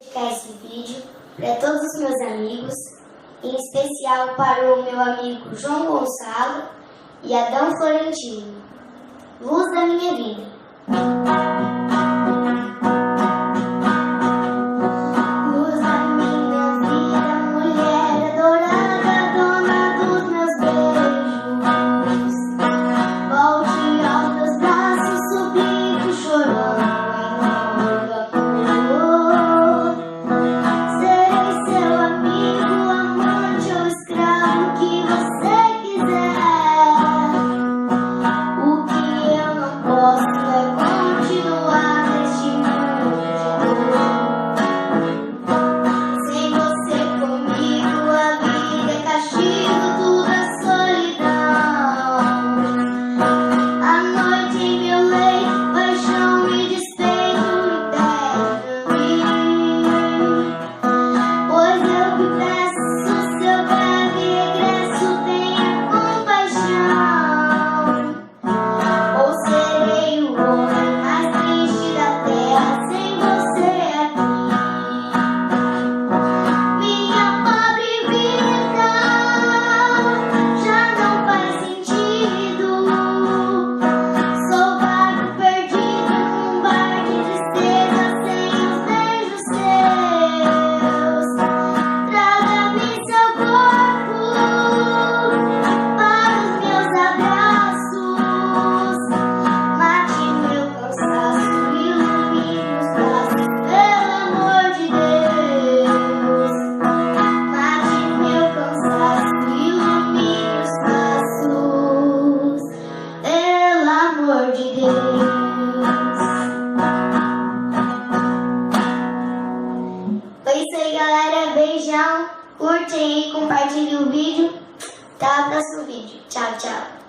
Dedicar esse vídeo para todos os meus amigos, em especial para o meu amigo João Gonçalo e Adão Florentino. Luz da minha vida. É isso aí, galera. Beijão. Curtem aí, compartilhem o vídeo. Até o próximo vídeo. Tchau, tchau.